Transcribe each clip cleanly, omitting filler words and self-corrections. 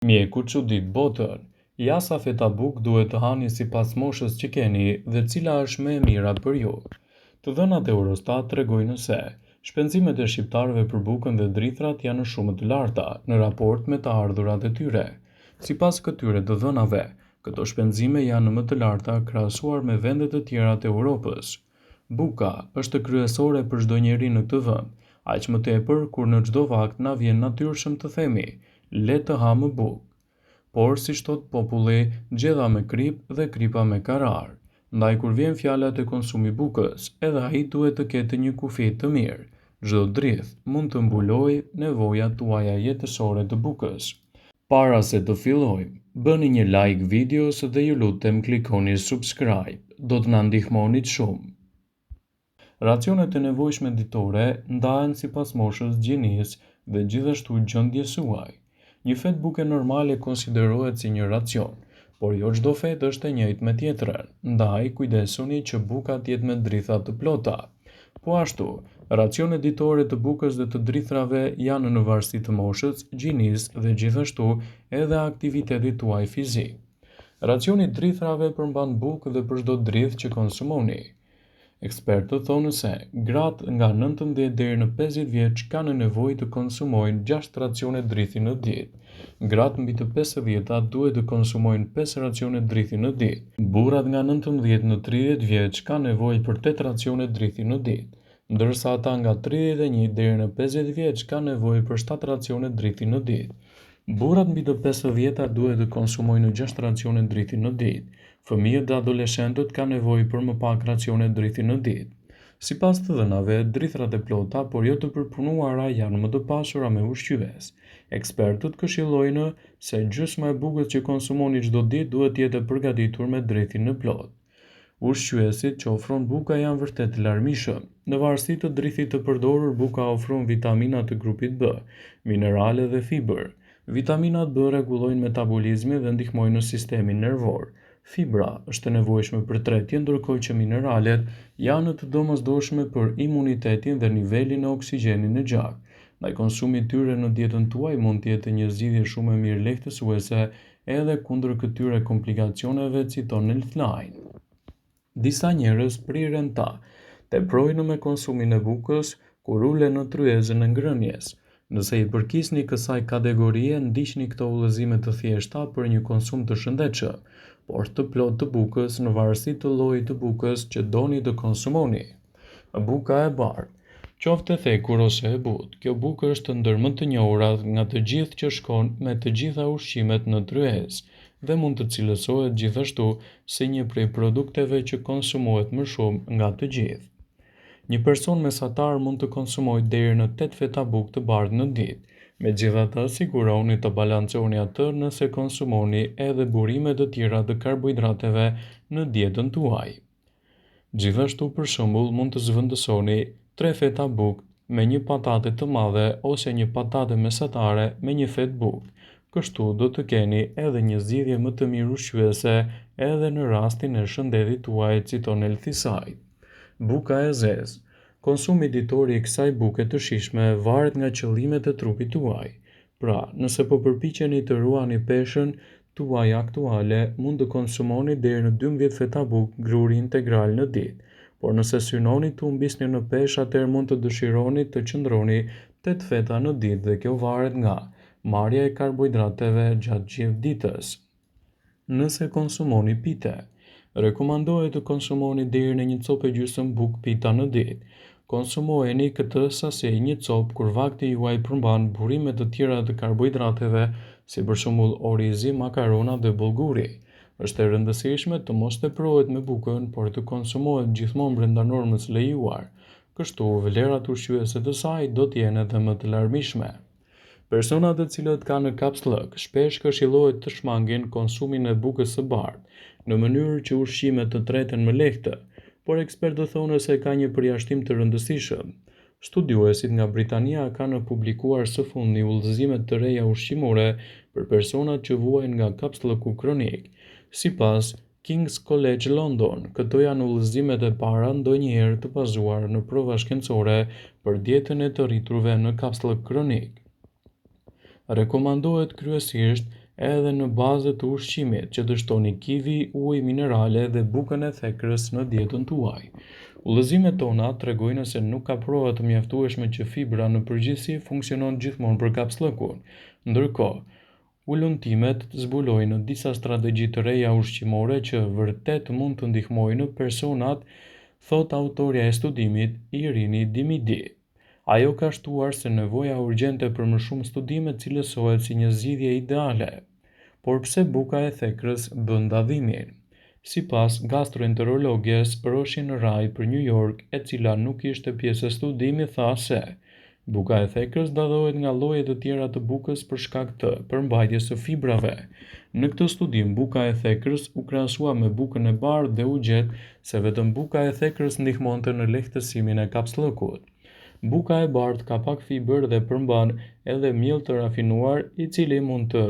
Mjeku çudit botën. Jasa fetabuk duhet të hani sipas moshës që keni dhe cila është më e mira për ju. Të dhënat e Eurostat tregojnë se shpenzimet e shqiptarëve për bukën dhe drithrat janë shumë të larta në raport me të ardhurat e tyre. Sipas këtyre të dhënave, këto shpenzime janë më të larta krahasuar me vendet e tjera të Europës. Buka është kryesore për çdo njeri në këtë vend, aq më tepër kur në çdo vakt na vjen natyrshëm të themi, le të ha më bukë. Por si thot populli, gjedha me krip dhe kripa me karar. Ndaj kur vjen fjala te konsumi bukës, edhe ai duhet të ketë një kufi të mirë. Çdo drith mund të mbulojë nevojat tuaja jetësore të bukës. Para se të fillojmë, bëni një like videos dhe ju lutem klikoni subscribe. Do të na ndihmonit shumë. Racionet e nevojshme ditore ndahen sipas moshës, gjinisë dhe gjithashtu gjendjes suaj. Një fet buke normale konsiderohet si një racion, por jo çdo fet është e njëjtë me tjetrën, ndaj kujdesuni që buka të jetë me dritha të plota. Po ashtu, racionet ditore të bukës dhe të drithrave janë në varësi të moshës, gjinisë dhe gjithashtu edhe aktivitetit tuaj fizik. Racioni i drithrave përmban bukë dhe për çdo drithë që konsumoni. Ekspertët thonë se gratë nga 19 deri në 50 vjeç kanë nevojë të konsumojnë 6 racione drithi në ditë. Gratë mbi të 50-ta duhet të konsumojnë 5 racione drithi në ditë. Burrat nga 19 në 30 vjeç kanë nevojë për 8 racione drithi në ditë, ndërsa ata nga 31 deri në 50 vjeç kanë nevojë për 7 racione drithi në ditë. Burrat mbi të 50-ta duhet të konsumojnë 6 racione drithi në ditë. Fëmijët dhe adoleshentët kanë nevojë për më pak racione drithi në ditë. Sipas të dhënave, drithrat e plota, por jo të përpunuara, janë më të pasura me ushqyes. Ekspertët këshillojnë se gjysma e bukës që konsumoni çdo ditë duhet të jetë e përgatitur me drithin e plotë. Ushqyesit që ofron buka janë vërtet të larmishëm. Në varësi të drithit të përdorur, buka ofron vitamina të grupit B, minerale dhe fibër. Vitaminat B rregullojnë metabolizmin dhe ndihmojnë në sistemin nervor. Fibra është e nevojshme për tretje, ndërkohë që mineralet janë të domosdoshme për imunitetin dhe nivelin e oksigjenit në gjak. Ndaj konsumi i tyre në dietën tuaj mund të jetë një zgjidhje shumë e mirë lehtësuese edhe kundër këtyre komplikacioneve, citon Healthline. Disa njerëz priren ta teprojnë me konsumin e bukës kur ulen në tryezën e ngrënies. Nëse i përkisni kësaj kategorie, ndiqni këto udhëzime të thjeshta për një konsum të shëndetshëm, por të plotë të bukës në varësi të llojit të bukës që doni të konsumoni. Buka e bardhë, qoftë e thekur ose e butë, kjo bukë është ndër më të njohurat nga të gjithë që shkon me të gjitha ushqimet në tryezë dhe mund të cilësohet gjithashtu si një prej produkteve që konsumohet më shumë nga të gjithë. Një person mesatar mund të konsumojë deri në 8 feta bukë të bardhë në ditë. Megjithatë, siguroni të balanconi atë nëse konsumoni edhe burime të tjera të karbohidrateve në dietën tuaj. Gjithashtu, për shembull, mund të zvendësoni 3 feta bukë me një patate të madhe ose një patate mesatare me një fet bukë. Kështu do të keni edhe një zgjidhje më të mirë ushqyese edhe në rastin e shëndetit tuaj, citon Healthyside. Buka e zezë. Konsumi ditor i kësaj buke të shijshme varet nga qëllimet e trupit tuaj. Pra, nëse po përpiqeni të ruani peshën tuaj aktuale, mund të konsumoni deri në 12 feta bukë gruri integral në ditë. Por nëse synoni të humbisni në peshë, atëherë mund të dëshironi të qëndroni 8 feta në ditë dhe kjo varet nga marrja e karbohidrateve gjatë gjithë ditës. Nëse konsumoni pite, rekomandohet të konsumoni deri në 1 copë e gjysmë bukë pita në ditë. Konsumojeni këtë sasi 1 copë kur vakti juaj përmban burime të tjera të karbohidrateve, si për shembull orizi, makarona dhe bollguri. Është e rëndësishme të mos teprohet me bukën, por të konsumohet gjithmonë brenda normës lejuar. Kështu vlerat ushqyese të saj do të jenë edhe më të larmishme. Personat të cilët kanë kapslëk shpesh këshillohet të shmangin konsumin e bukës së bardhë në mënyrë që ushqimet të treten më lehtë, por ekspertët thonë se ka një përjashtim të rëndësishëm. Studiuesit nga Britania kanë publikuar së fundmi udhëzime të reja ushqimore për personat që vuajnë nga kapslëku kronik. Sipas King's College London, këto janë udhëzimet e para ndonjëherë të bazuar në prova shkencore për dietën e të rriturve në kapslëk kronik. Rekomandohet kryesisht edhe në bazë të ushqimit që dështoni kivi, ujë, minerale dhe bukën e thekrës në dietën tuaj. Udhëzimet tona tregojnë se nuk ka prova të mjaftueshme që fibra në përgjithësi funksionon gjithmonë për kapslëkun. Ndërkohë, ulëntimet zbulojnë disa strategji të reja ushqimore që vërtet mund të ndihmojnë personat, thot autorja e studimit Irini Dimidi. Ajo ka shtuar se nevoja urgjente për më shumë studime cilësohet si një zgjidhje ideale. Por pse buka e thekrës bën dallimin? Sipas gastroenterologjes Roshin Rai për New York, e cila nuk ishte pjesë e studimit, tha se buka e thekrës dallohet nga llojet të tjera të bukës për shkak të përmbajtjes së fibrave. Në këtë studim, buka e thekrës u krahasua me bukën e bardhë dhe u gjet se vetëm buka e thekrës ndihmonte në lehtësimin e kapslëkut. Buka e bardhë ka pak fibër dhe përmban edhe miell të rafinuar, i cili mund të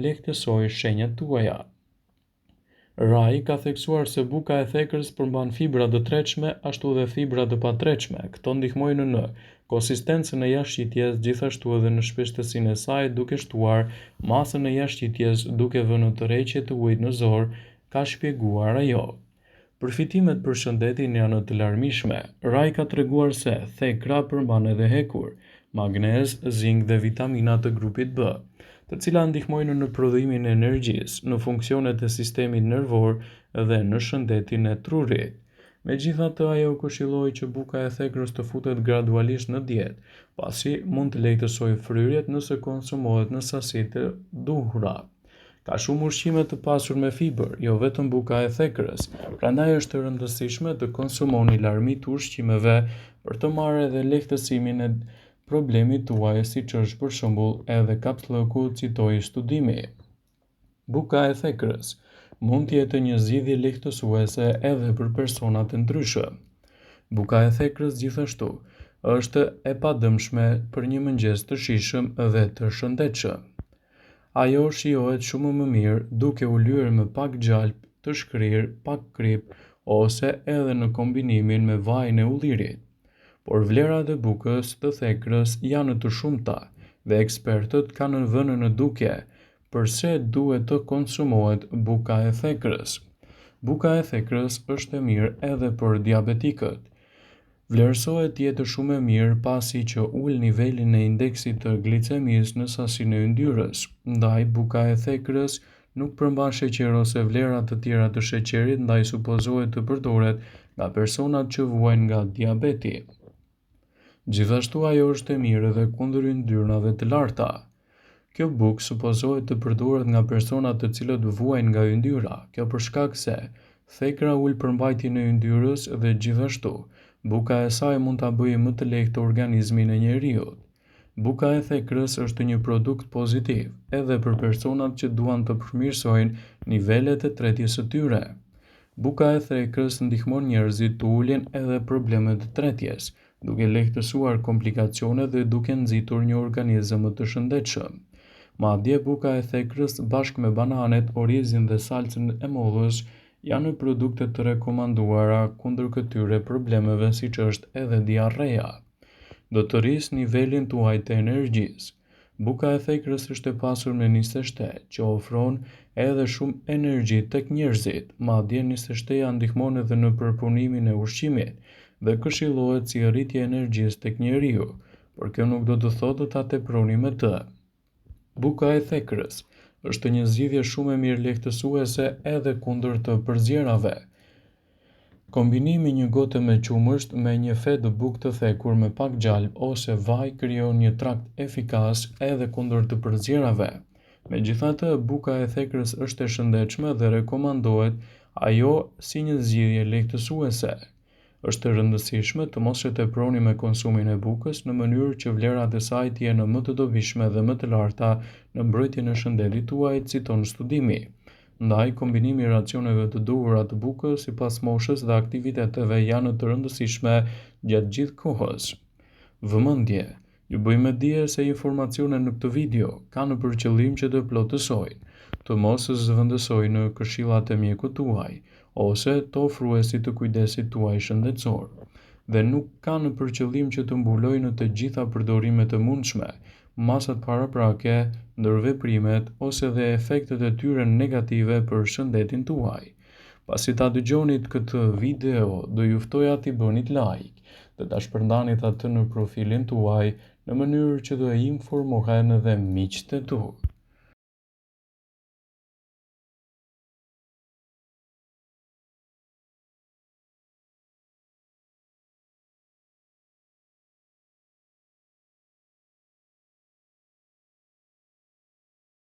lehtësojë shenjat tuaja. Rai ka theksuar se buka e thekrës përmban fibra të tretshme ashtu dhe fibra të patretshme. Këto ndihmojnë në konsistencën e jashtëqitjes, gjithashtu edhe në shpeshtësinë e saj, duke shtuar masën e jashtëqitjes duke vënë tërheqje të ujit në zor, ka shpjeguar ajo. Përfitimet për shëndetin janë të larmishme. Rai ka treguar se thekra përmban edhe hekur, magnez, zink dhe vitamina të grupit B, të cilat ndihmojnë në prodhimin e energjisë, në funksionet e sistemit nervor dhe në shëndetin e trurit. Megjithatë, ajo këshilloi që buka e thekrës të futet gradualisht në dietë, pasi mund të lehtësojë fryrjet nëse konsumohet në sasi të duhura. Ka shumë ushqime të pasur me fibër, jo vetëm buka e thekrës, prandaj është e rëndësishme të konsumoni larmi të ushqimeve për të marrë edhe lehtësimin e problemit tuaj, siç është për shembull edhe kapslëku, citoi studimi. Buka e thekrës mund të jetë një zgjidhje lehtësuese edhe për persona të ndryshëm. Buka e thekrës gjithashtu është e padëmshme për një mëngjes të shijshëm dhe të shëndetshëm. Ajo shijohet shumë më mirë duke u lyer me pak gjalp të shkrirë, pak krip ose edhe në kombinimin me vajin e ullirit. Por vlerat e bukës të thekrës janë të shumta dhe ekspertët kanë vënë në dukje pse duhet të konsumohet buka e thekrës. Buka e thekrës është e mirë edhe për diabetikët. Vlerësohet të jetë shumë e mirë pasi që ul nivelin e indeksit të glicemisë në sasinë e yndyrës. Ndaj buka e thekrës nuk përmban sheqer ose vlera të tjera të sheqerit, ndaj supozohet të përdoret nga personat që vuajnë nga diabeti. Gjithashtu ajo është e mirë edhe kundër yndyrnave të larta. Kjo bukë supozohet të përdoret nga personat të cilët vuajnë nga yndyra, kjo për shkak se thekra ul përmbajtjen e yndyrës dhe gjithashtu buka e saj mund ta bëjë më të lehtë organizmin e njeriut. Buka e thekrës është një produkt pozitiv edhe për personat që duan të përmirësojnë nivelet e tretjes së tyre. Buka e thekrës ndihmon njerëzit të ulin edhe problemet të tretjes, duke lehtësuar komplikacionet dhe duke nxitur një organizëm më të shëndetshëm. Madje buka e thekrës bashkë me bananet, orizin dhe salcën e mollës janë produkte të rekomanduara kundër këtyre problemeve, siç është edhe diarrea. Do të rrisë nivelin tuaj të energjisë. Buka e thekrës është e pasur me niste shteh, që ofron edhe shumë energji tek njerëzit. Madje niste shteja ndihmon edhe në përpunimin e ushqimit dhe këshillohet si rritje e energjisë tek njeriu, por kjo nuk do të thotë ta teproni me të. Buka e thekrës është një zgjidhje shumë e mirë lehtësuese edhe kundër të përzierave. Kombinimi një gote me qumësht me një fe të bukë të thekur me pak gjalp ose vaj krijon një trakt efikas edhe kundër të përzierave. Megjithatë, buka e thekrës është e shëndetshme dhe rekomandohet ajo si një zgjidhje lehtësuese. Është e rëndësishme të mos e teproni me konsumin e bukës në mënyrë që vlerat e saj të jenë më të dobishme dhe më të larta në mbrojtjen e shëndetit tuaj, citon studimi. Ndaj, kombinimi i racioneve të duhura të bukës sipas moshës dhe aktiviteteve janë të rëndësishme gjatë gjithë kohës. Vëmendje: ju bëjmë dije se informacionet në këtë video kanë për qëllim që të plotësojnë, të mos zëvendësojnë në këshillat e mjekut tuaj ose të ofruesit të kujdesit tuaj shëndetësor, dhe nuk kanë për qëllim që të mbulojnë të gjitha përdorimet e mundshme, masat paraprake, ndërveprimet ose dhe efektet e tyre negative për shëndetin tuaj. Pasi ta dëgjonit këtë video, do ju ftoja t'i bënit like dhe ta shpërndanit atë në profilin tuaj në mënyrë që të informohen edhe miqtë e tu.